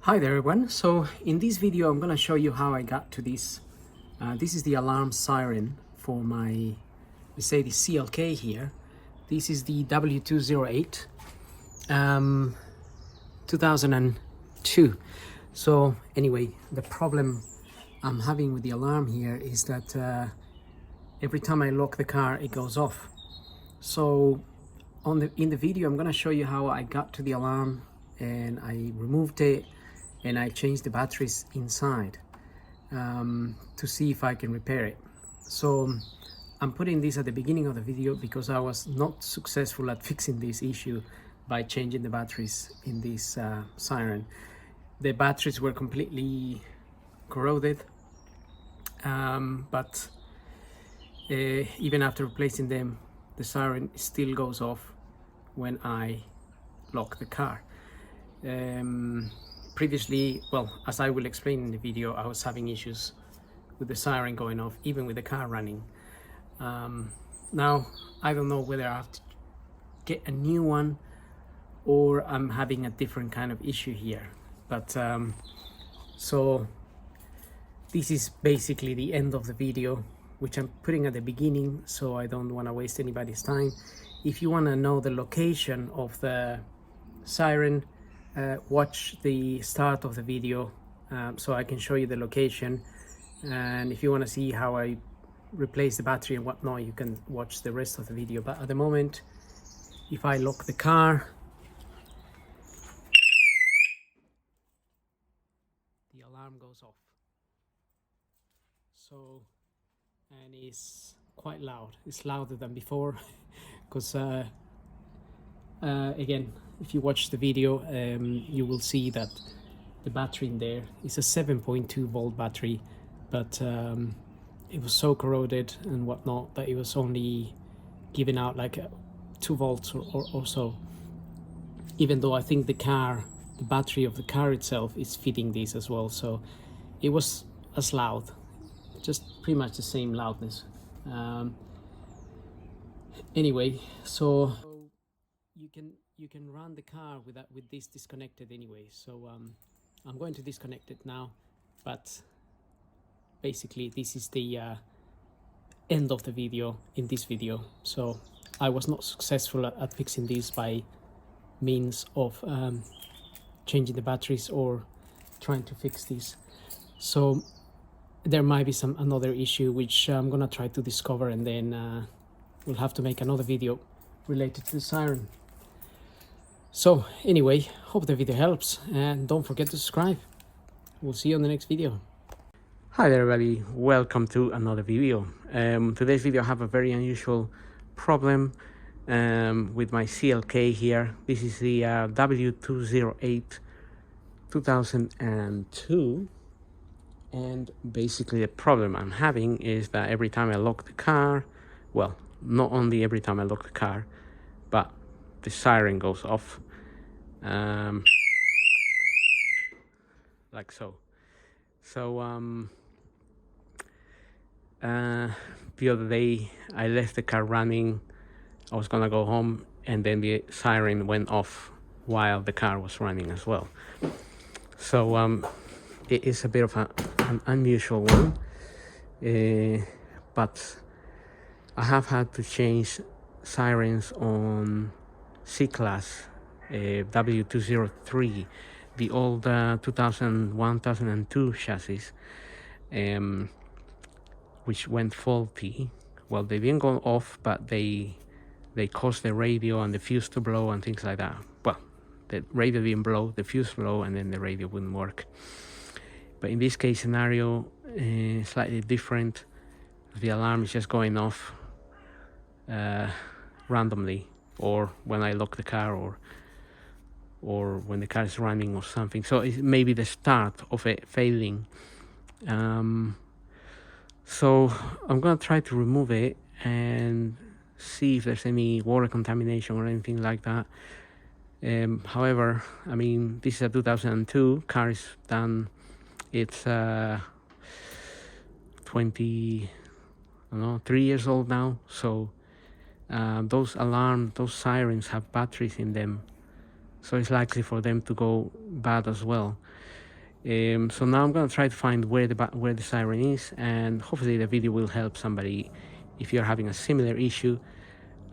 Hi there everyone. So in this video I'm going to show you how I got to this. This is the alarm siren for my Mercedes CLK here. This is the w208 2002. So anyway, the problem I'm having with the alarm here is that every time I lock the car it goes off. So in the video I'm going to show you how I got to the alarm, and I removed it and I changed the batteries inside to see if I can repair it. So I'm putting this at the beginning of the video because I was not successful at fixing this issue by changing the batteries in this siren. The batteries were completely corroded, but even after replacing them, the siren still goes off when I lock the car. Previously, well, as I will explain in the video, I was having issues with the siren going off even with the car running. Now I don't know whether I have to get a new one or I'm having a different kind of issue here, but so this is basically the end of the video, which I'm putting at the beginning so I don't want to waste anybody's time. If you want to know the location of the siren, watch the start of the video so I can show you the location, and if you want to see how I replace the battery and whatnot, you can watch the rest of the video. But at the moment, if I lock the car, the alarm goes off. So, and it's quite loud. It's louder than before because again, if you watch the video, you will see that the battery in there is a 7.2 volt battery, but it was so corroded and whatnot that it was only giving out like 2 volts or so, even though I think the battery of the car itself is feeding this as well. So it was as loud, just pretty much the same loudness. Anyway, so you can run the car with this disconnected anyway. So I'm going to disconnect it now, but basically this is the end of the video in this video. So I was not successful at fixing this by means of changing the batteries or trying to fix this. So there might be another issue which I'm gonna try to discover, and then we'll have to make another video related to the siren. So anyway, hope the video helps, and don't forget to subscribe. We'll see you on the next video. Hi there everybody, welcome to another video. Today's video I have a very unusual problem with my CLK here. This is the w208 2002, and basically the problem I'm having is that every time I lock the car, well, not only every time I lock the car, but the siren goes off, like so. So the other day I left the car running. I was gonna go home, and then the siren went off while the car was running as well. So it is a bit of an unusual one, but I have had to change sirens on C-Class W203, the old 2001-2002 chassis, which went faulty. Well, they didn't go off, but they caused the radio and the fuse to blow and things like that. Well, the radio didn't blow, the fuse blew, and then the radio wouldn't work. But in this case scenario, slightly different. The alarm is just going off randomly, or when I lock the car, or when the car is running or something. So it may be the start of it failing. So I'm gonna try to remove it and see if there's any water contamination or anything like that. However, I mean, this is a 2002 car, is done. It's 3 years old now. So those sirens have batteries in them, so it's likely for them to go bad as well. So now I'm gonna try to find where the siren is, and hopefully the video will help somebody if you're having a similar issue.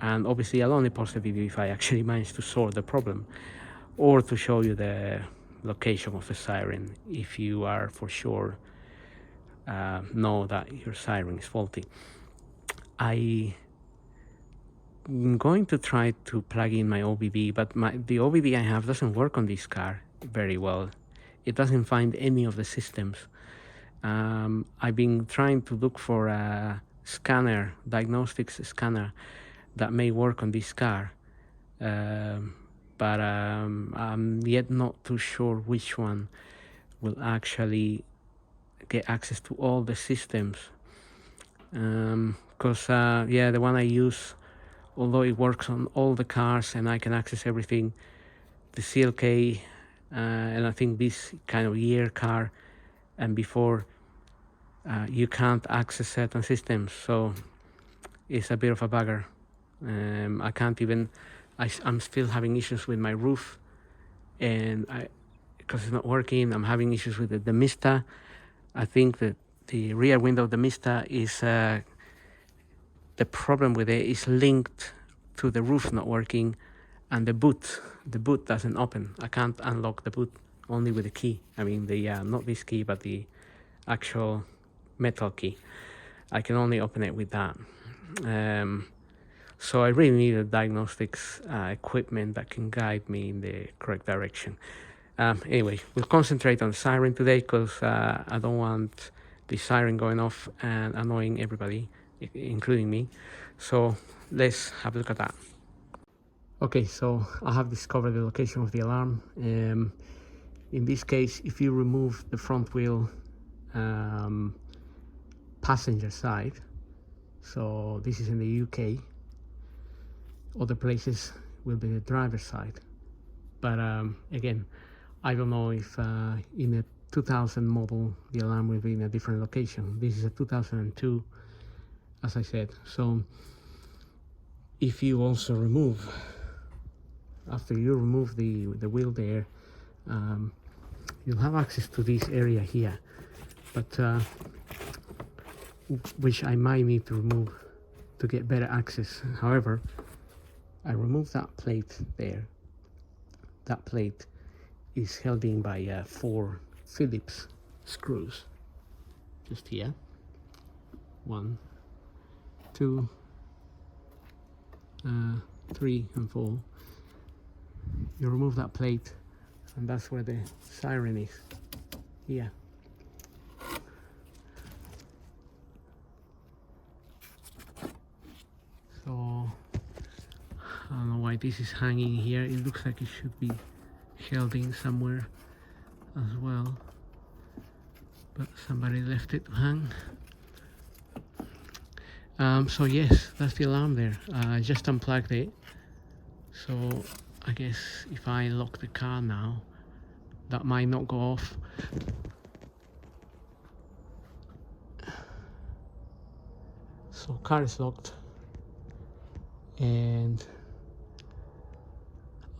And obviously I'll only post a video if I actually manage to solve the problem, or to show you the location of the siren if you are for sure know that your siren is faulty. I'm going to try to plug in my OBD, but the OBD I have doesn't work on this car very well. It doesn't find any of the systems. I've been trying to look for a scanner, diagnostics scanner, that may work on this car, but I'm yet not too sure which one will actually get access to all the systems. Because yeah, the one I use, although it works on all the cars and I can access everything, the CLK and I think this kind of year car and before, you can't access certain systems, so it's a bit of a bugger. I can't even, I'm still having issues with my roof, and because it's not working. I'm having issues with the Mista. I think that the rear window of the Mista is, the problem with it is linked to the roof not working, and the boot doesn't open. I can't unlock the boot, only with the key. I mean, not this key, but the actual metal key. I can only open it with that. So I really need a diagnostics equipment that can guide me in the correct direction. Anyway, we'll concentrate on the siren today, because I don't want the siren going off and annoying everybody, including me. So let's have a look at that. Okay, so I have discovered the location of the alarm. In this case, if you remove the front wheel passenger side, so this is in the UK, other places will be the driver's side. But again, I don't know if in a 2000 model the alarm will be in a different location. This is a 2002, as I said. So if you also remove, after you remove the wheel there, you'll have access to this area here, but which I might need to remove to get better access. However, I removed that plate there. That plate is held in by 4 Phillips screws, just here. 1, 2, 3 and 4. You remove that plate, and that's where the siren is, here. So I don't know why this is hanging here. It looks like it should be held in somewhere as well, but somebody left it to hang. So yes, that's the alarm there. I just unplugged it, so I guess if I lock the car now, that might not go off. So car is locked, and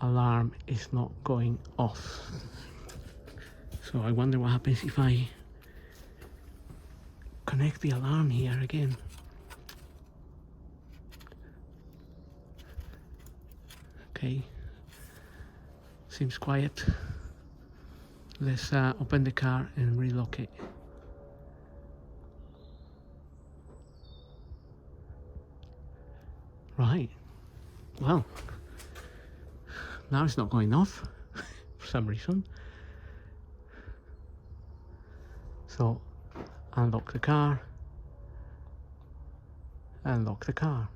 alarm is not going off. So I wonder what happens if I connect the alarm here again. Okay, seems quiet. Let's open the car and relock it. Right, well, now it's not going off for some reason. So unlock the car, and lock the car.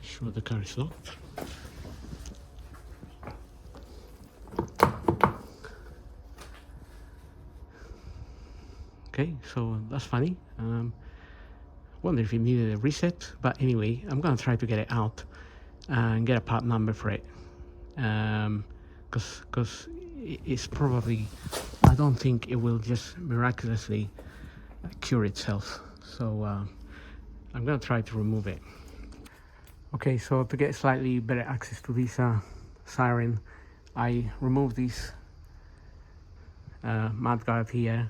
Sure, the car is locked. Okay, so that's funny. Wonder if it needed a reset, but anyway, I'm gonna try to get it out and get a part number for it, because it's probably, I don't think it will just miraculously cure itself. So I'm gonna try to remove it. Okay, so to get slightly better access to this siren, I removed this mudguard here,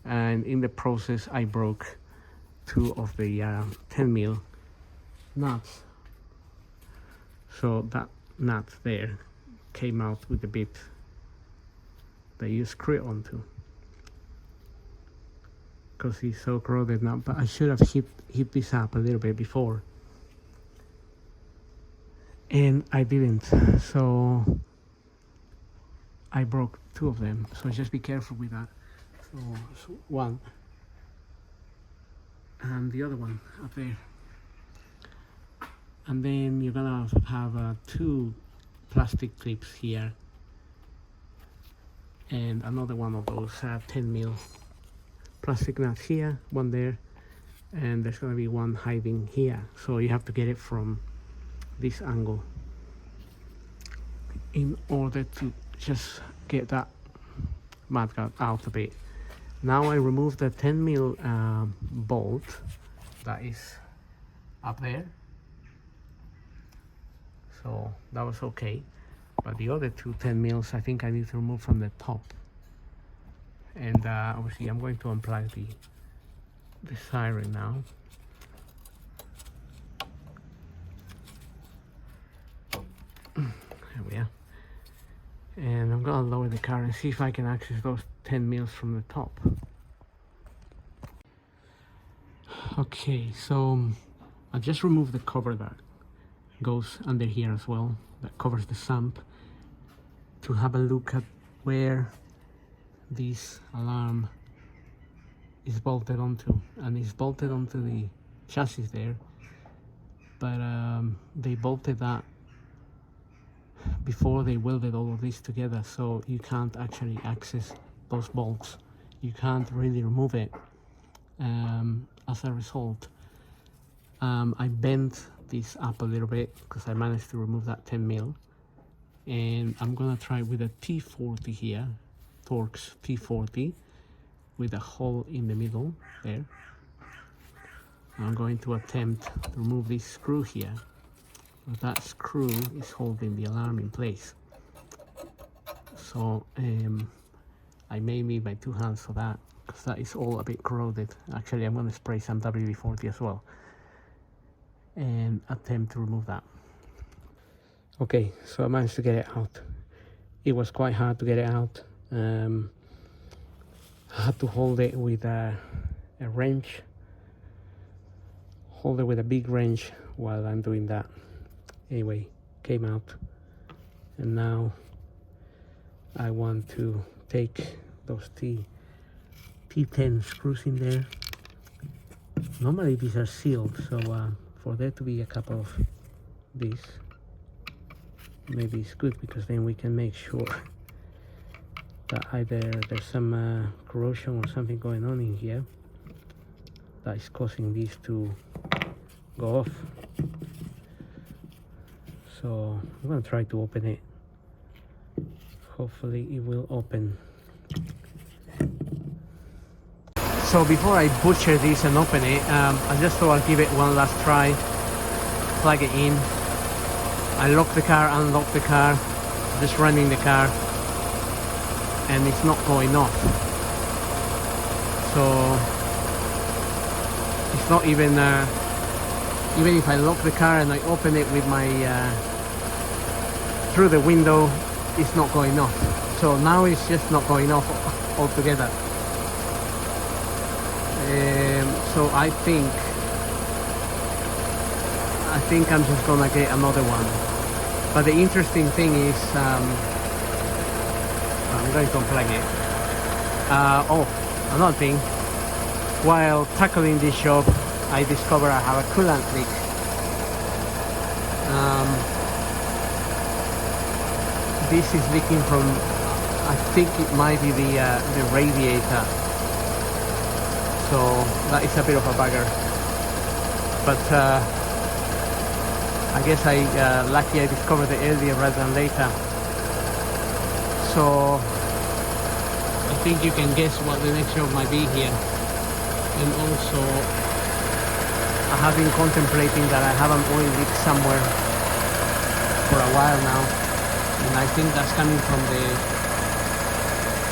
and in the process I broke two of the 10mm nuts. So that nut there came out with the bit that you screw it onto, because it's so corroded now. But I should have hit this up a little bit before, and I didn't, so I broke two of them. So just be careful with that. So one, and the other one up there, and then you're gonna have two plastic clips here and another one of those 10mm plastic nuts here, one there, and there's gonna be one hiding here, so you have to get it from this angle in order to just get that mudguard out a bit. Now I remove the 10mm bolt that is up there, so that was okay, but the other two 10mm I think I need to remove from the top. And obviously I'm going to unplug the siren now. There we are. And I'm gonna lower the car and see if I can access those 10mm from the top. Okay, so I just removed the cover that goes under here as well, that covers the sump, to have a look at where this alarm is bolted onto, and it's bolted onto the chassis there, but they bolted that before they welded all of this together, so you can't actually access those bolts. You can't really remove it. As a result, I bent this up a little bit because I managed to remove that 10mm, and I'm gonna try with a T40 here, Torx T40, with a hole in the middle there. I'm going to attempt to remove this screw here. That screw is holding the alarm in place, so I may need my two hands for that, because that is all a bit corroded. Actually, I'm going to spray some WD-40 as well and attempt to remove that. Okay, so I managed to get it out. It was quite hard to get it out. I had to hold it with a wrench, hold it with a big wrench while I'm doing that. Anyway, came out, and now I want to take those T10 screws in there. Normally these are sealed, so for there to be a couple of these, maybe it's good, because then we can make sure that either there's some corrosion or something going on in here that is causing these to go off. So I'm going to try to open it. Hopefully it will open. So before I butcher this and open it, I just thought I'd give it one last try. Plug it in. I lock the car, unlock the car, just running the car, and it's not going off. So it's not even if I lock the car and I open it with my through the window, it's not going off. So now it's just not going off altogether. So I think I'm just gonna get another one. But the interesting thing is, I'm going to unplug it. Oh, another thing. While tackling this job, I discovered I have a coolant leak. This is leaking from, I think it might be the radiator. So that is a bit of a bugger. But I guess lucky I discovered it earlier rather than later. So I think you can guess what the next job might be here. And also I have been contemplating that I have an oil leak somewhere for a while now, and I think that's coming from the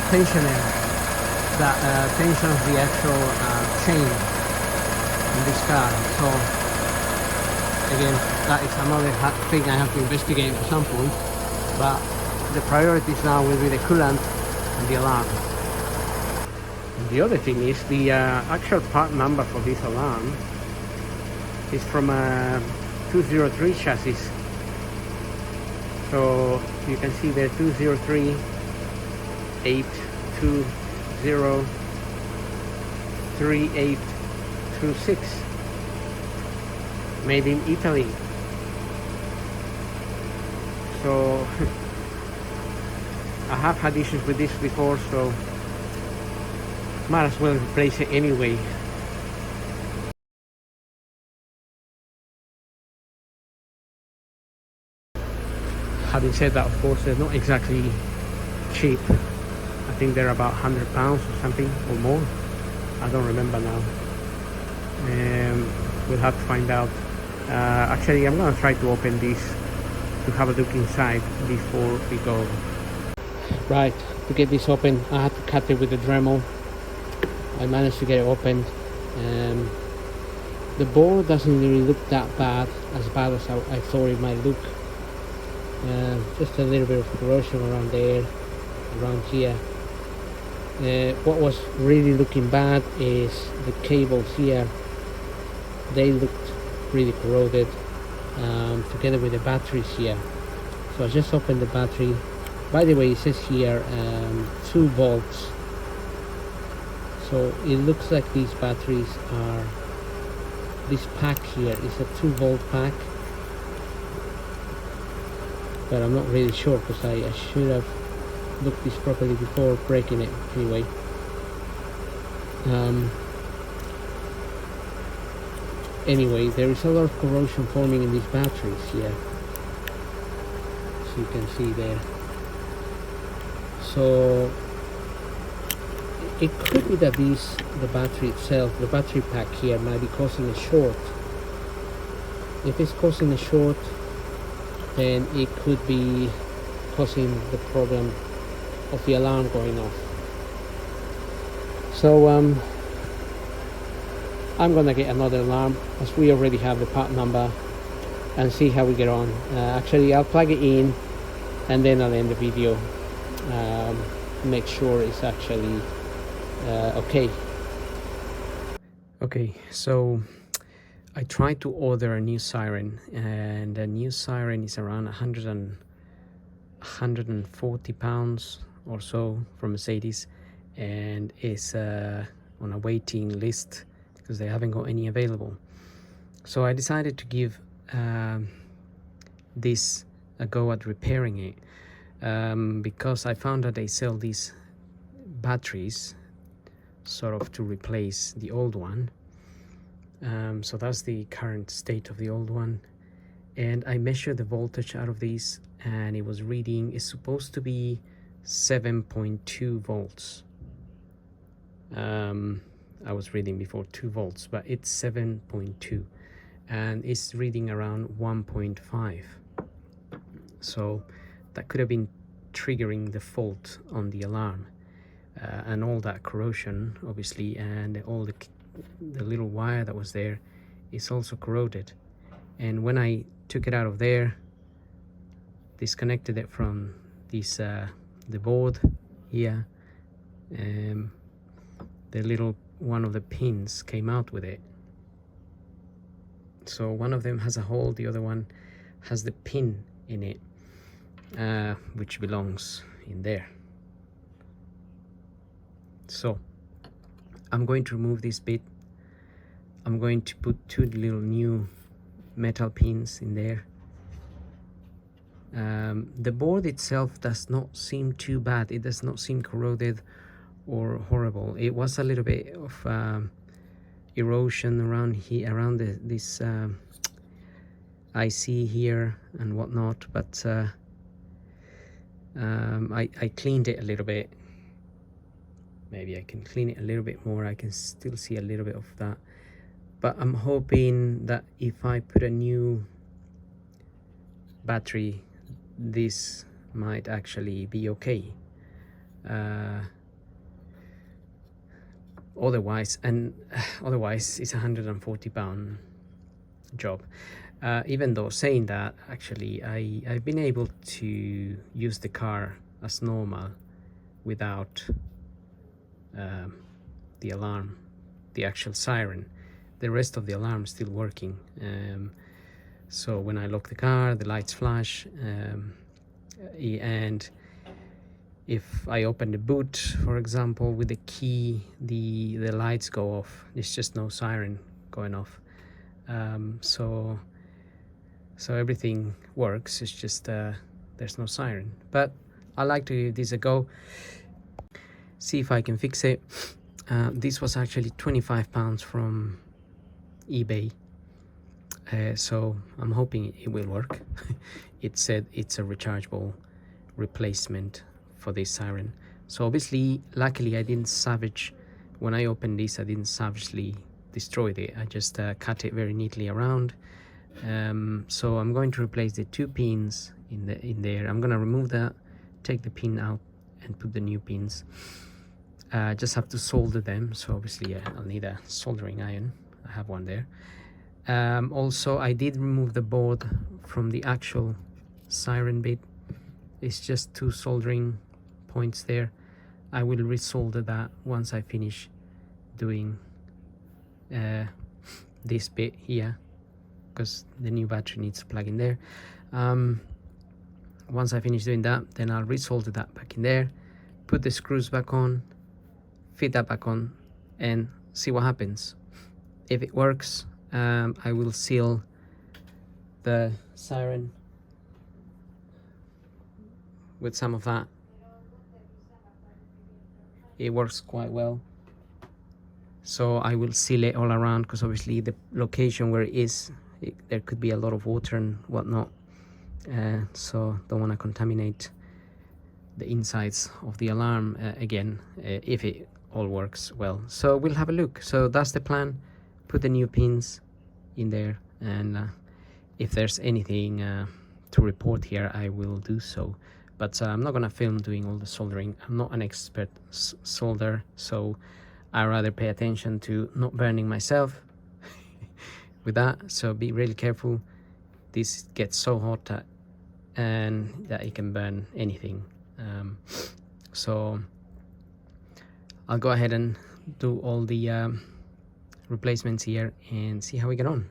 tensioner, the tension of the actual chain in this car. So again, that is another thing I have to investigate at some point, but the priorities now will be the coolant and the alarm. And the other thing is the actual part number for this alarm is from a 203 chassis. So you can see there 203 820 3826, made in Italy. So I have had issues with this before, so might as well replace it anyway. Having said that, of course, they're not exactly cheap. I think they're about £100 or something, or more. I don't remember now. We'll have to find out. Actually, I'm gonna try to open this to have a look inside before we go. Right, to get this open, I had to cut it with the Dremel. I managed to get it open. The board doesn't really look that bad, as I thought it might look. Just a little bit of corrosion around there, around here. What was really looking bad is the cables here. They looked really corroded, together with the batteries here. So I just opened the battery. By the way, it says here 2 volts. So it looks like these batteries are, this pack here is a 2-volt pack, but I'm not really sure because I should have looked this properly before breaking it anyway. Anyway, there is a lot of corrosion forming in these batteries here, as you can see there. So it could be that the battery itself, the battery pack here, might be causing a short. If it's causing a short, then it could be causing the problem of the alarm going off. So I'm gonna get another alarm, as we already have the part number, and see how we get on. Actually, I'll plug it in and then I'll end the video. Make sure it's actually okay. Okay, so I tried to order a new siren, and a new siren is around 140 pounds or so from Mercedes, and is on a waiting list because they haven't got any available. So I decided to give this a go at repairing it, because I found that they sell these batteries sort of to replace the old one. So that's the current state of the old one, and I measured the voltage out of these, and it was reading, it's supposed to be 7.2 volts. I was reading before 2 volts, but it's 7.2, and it's reading around 1.5. So that could have been triggering the fault on the alarm, and all that corrosion obviously, and all the little wire that was there is also corroded. And when I took it out of there, disconnected it from this the board here, the little one of the pins came out with it. So one of them has a hole, the other one has the pin in it, which belongs in there. So I'm going to remove this bit. I'm going to put 2 little new metal pins in there. The board itself does not seem too bad. It does not seem corroded or horrible. It was a little bit of erosion around here, around this IC here and whatnot, but I cleaned it a little bit. Maybe I can clean it a little bit more. I can still see a little bit of that, but I'm hoping that if I put a new battery, this might actually be okay. Otherwise it's a £140 job. Even though saying that, actually I've been able to use the car as normal without the alarm, the actual siren. The rest of the alarm is still working. So when I lock the car, the lights flash, and if I open the boot, for example, with the key, the lights go off. There's just no siren going off. So everything works. It's just there's no siren. But I like to give this a go, see if I can fix it. This was actually £25 from eBay. So I'm hoping it will work. It said it's a rechargeable replacement for this siren. So obviously, luckily I didn't savage, when I opened this, I didn't savagely destroy it. I just cut it very neatly around. So I'm going to replace the 2 pins in there. I'm going to remove that, take the pin out and put the new pins. Just have to solder them. So obviously I'll need a soldering iron. I have one there. Also, I did remove the board from the actual siren bit. It's just 2 soldering points there. I will resolder that once I finish doing this bit here, because the new battery needs to plug in there. Once I finish doing that, then I'll resolder that back in there, put the screws back on, fit that back on, and see what happens. If it works, I will seal the siren with some of that. It works quite well, so I will seal it all around, because obviously the location where it is, there could be a lot of water and whatnot, so don't want to contaminate the insides of the alarm again, if it all works well. So we'll have a look. So that's the plan. Put the new pins in there, and if there's anything to report here, I will do so. But I'm not gonna film doing all the soldering. I'm not an expert solder, so I rather pay attention to not burning myself with that. So be really careful. This gets so hot that it can burn anything. So I'll go ahead and do all the replacements here and see how we get on.